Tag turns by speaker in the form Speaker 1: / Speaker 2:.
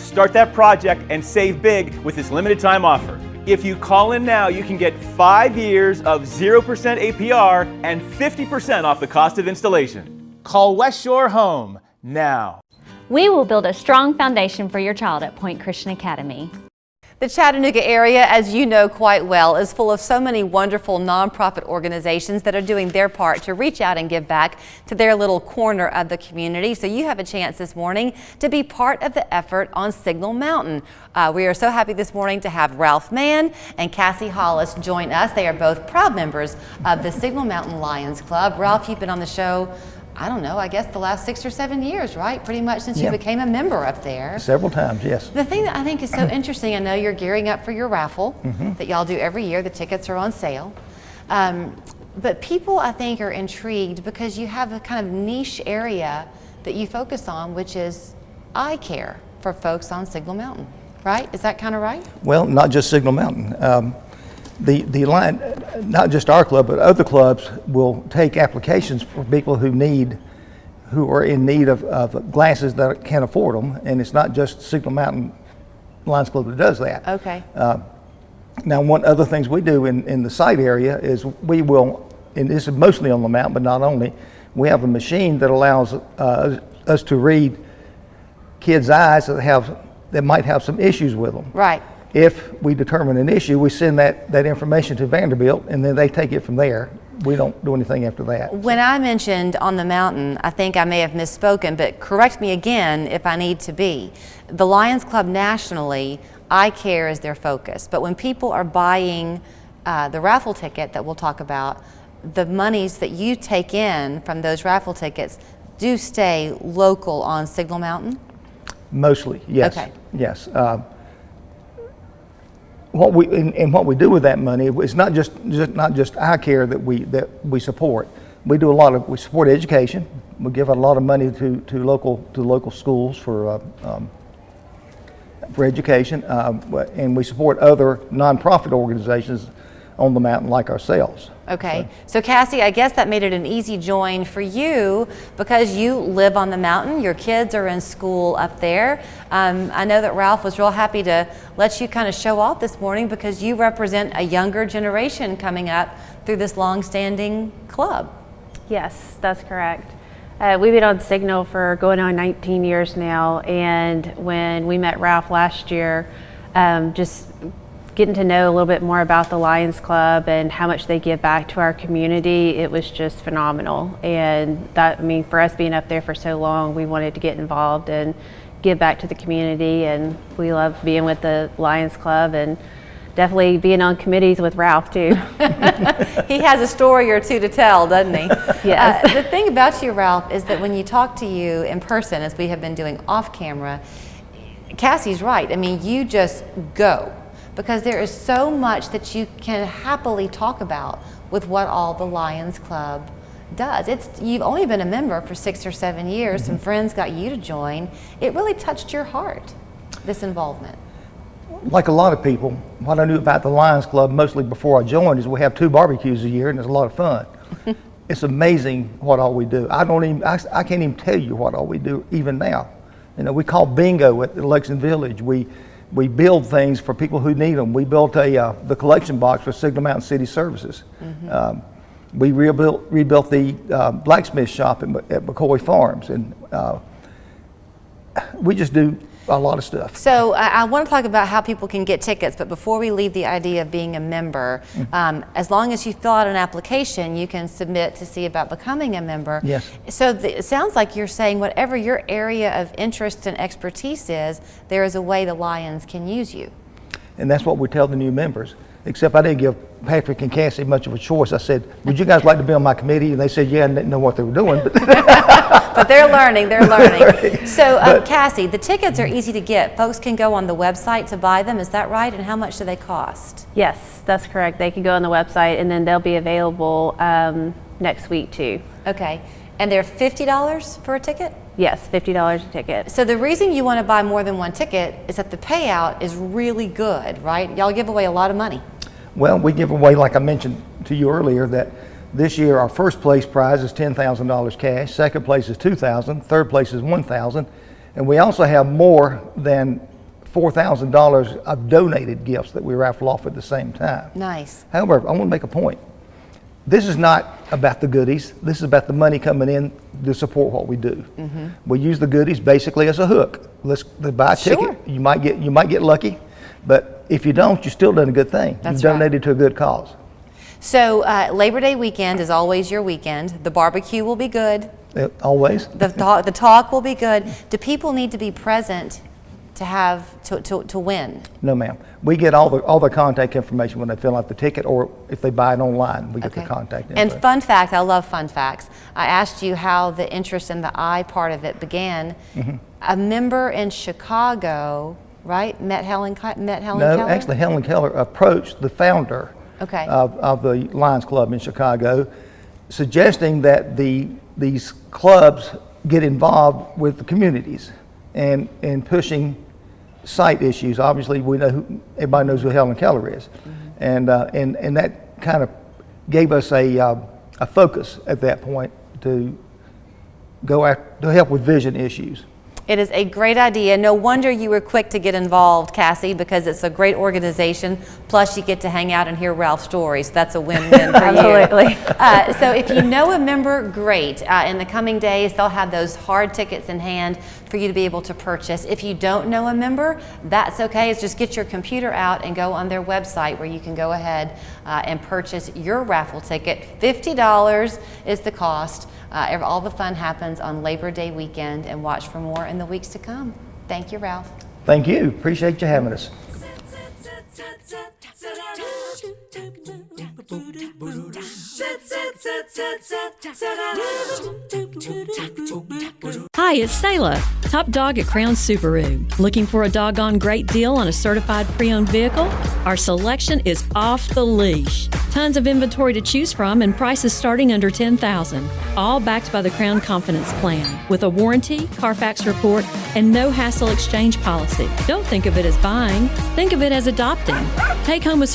Speaker 1: Start that project and save big with this limited time offer. If you call in now, you can get 5 years of 0% APR and 50% off the cost of installation. Call West Shore Home now.
Speaker 2: We will build a strong foundation for your child at Point Christian Academy.
Speaker 3: The Chattanooga area, as you know quite well, is full of so many wonderful nonprofit organizations that are doing their part to reach out and give back to their little corner of the community. So you have a chance this morning to be part of the effort on Signal Mountain. We are so happy this morning to have Ralph Mann and Cassie Hollis join us. They are both proud members of the Signal Mountain Lions Club. Ralph, you've been on the show, I don't know, I guess the last 6 or 7 years, right? Pretty much since you became a member up there.
Speaker 4: Several times, yes.
Speaker 3: The thing that I think is so interesting, I know you're gearing up for your raffle that y'all do every year. The tickets are on sale. But people, I think, are intrigued because you have a kind of niche area that you focus on, which is eye care for folks on Signal Mountain, right? Is that kind of right?
Speaker 4: Well, not just Signal Mountain. The line, not just our club, but other clubs will take applications for people who are in need of glasses that can't afford them, and it's not just Signal Mountain Lions Club that does that.
Speaker 3: Okay.
Speaker 4: Now, one other things we do in the site area is we will, and this is mostly on the mountain, but not only, we have a machine that allows us to read kids' eyes that might have some issues with them.
Speaker 3: Right.
Speaker 4: If we determine an issue, we send that information to Vanderbilt, and then they take it from there. We don't do anything after that.
Speaker 3: When I mentioned on the mountain, I think I may have misspoken, but correct me again if I need to be. The Lions Club nationally, eye care is their focus. But when people are buying the raffle ticket that we'll talk about, the monies that you take in from those raffle tickets do stay local on Signal Mountain?
Speaker 4: Mostly, yes.
Speaker 3: Okay.
Speaker 4: Yes. What we do with that money is not just eye care that we support. We support education. We give a lot of money to local schools for education, and we support other nonprofit organizations on the mountain like ourselves.
Speaker 3: Okay, so Cassie, I guess that made it an easy join for you because you live on the mountain, your kids are in school up there. I know that Ralph was real happy to let you kind of show off this morning because you represent a younger generation coming up through this long-standing club.
Speaker 5: Yes, that's correct. We've been on Signal for going on 19 years now, and when we met Ralph last year, just getting to know a little bit more about the Lions Club and how much they give back to our community, it was just phenomenal. And that, I mean, for us being up there for so long, we wanted to get involved and give back to the community, and we love being with the Lions Club and definitely being on committees with Ralph too.
Speaker 3: He has a story or two to tell, doesn't he?
Speaker 5: Yes.
Speaker 3: The thing about you, Ralph, is that when you talk to you in person, as we have been doing off camera, Cassie's right. I mean, you just go. Because there is so much that you can happily talk about with what all the Lions Club does. You've only been a member for 6 or 7 years. Some friends got you to join. It really touched your heart, this involvement.
Speaker 4: Like a lot of people, what I knew about the Lions Club mostly before I joined is we have 2 barbecues a year and it's a lot of fun. It's amazing what all we do. I can't even tell you what all we do even now. You know, we call bingo at the Lexington Village. We build things for people who need them. We built the collection box for Signal Mountain City Services. We rebuilt the blacksmith shop at McCoy Farms, and we just do a lot of stuff.
Speaker 3: So I want to talk about how people can get tickets, but before we leave the idea of being a member, as long as you fill out an application, you can submit to see about becoming a member.
Speaker 4: Yes.
Speaker 3: So it sounds like you're saying whatever your area of interest and expertise is, there is a way the Lions can use you.
Speaker 4: And that's what we tell the new members. Except I didn't give Patrick and Cassie much of a choice. I said, would you guys like to be on my committee? And they said, yeah, and didn't know what they were doing.
Speaker 3: But they're learning, So Cassie, the tickets are easy to get. Folks can go on the website to buy them, is that right? And how much do they cost?
Speaker 5: Yes, that's correct. They can go on the website and then they'll be available next week too.
Speaker 3: Okay, and they're $50 for a ticket?
Speaker 5: Yes, $50 a ticket.
Speaker 3: So the reason you want to buy more than one ticket is that the payout is really good, right? Y'all give away a lot of money.
Speaker 4: Well, we give away, like I mentioned to you earlier, that this year our first place prize is $10,000 cash, second place is $2,000, third place is $1,000, and we also have more than $4,000 of donated gifts that we raffle off at the same time.
Speaker 3: Nice.
Speaker 4: However, I want to make a point. This is not about the goodies. This is about the money coming in to support what we do. We use the goodies basically as a hook. Let's buy a ticket.
Speaker 3: Sure.
Speaker 4: You might get lucky, but if you don't, you're still doing a good thing.
Speaker 3: That's
Speaker 4: You've
Speaker 3: right.
Speaker 4: donated to a good cause.
Speaker 3: So Labor Day weekend is always your weekend. The barbecue will be good.
Speaker 4: Always.
Speaker 3: The talk will be good. Do people need to be present to win?
Speaker 4: No, ma'am. We get all the contact information when they fill out the ticket, or if they buy it online, we get the contact info.
Speaker 3: And fun fact, I love fun facts. I asked you how the interest in the eye part of it began. A member in Chicago, right, met Helen Keller?
Speaker 4: No, actually, Helen Keller approached the founder of the Lions Club in Chicago, suggesting that these clubs get involved with the communities and pushing site issues. Obviously, we know everybody knows who Helen Keller is, and that kind of gave us a focus at that point to help with vision issues.
Speaker 3: It is a great idea. No wonder you were quick to get involved, Cassie, because it's a great organization. Plus, you get to hang out and hear Ralph's stories. That's a win-win for
Speaker 5: Absolutely.
Speaker 3: you. So if you know a member, great. In the coming days, they'll have those hard tickets in hand for you to be able to purchase. If you don't know a member, that's okay. It's just get your computer out and go on their website where you can go ahead and purchase your raffle ticket. $50 is the cost. All the fun happens on Labor Day weekend, and watch for more in the weeks to come. Thank you, Ralph.
Speaker 4: Thank you. Appreciate you having us.
Speaker 6: Hi, it's Sayla, top dog at Crown Subaru. Looking for a doggone great deal on a certified pre-owned vehicle? Our selection is off the leash. Tons of inventory to choose from and prices starting under $10,000. All backed by the Crown Confidence Plan with a warranty, Carfax report, and no hassle exchange policy. Don't think of it as buying. Think of it as adopting. Take home a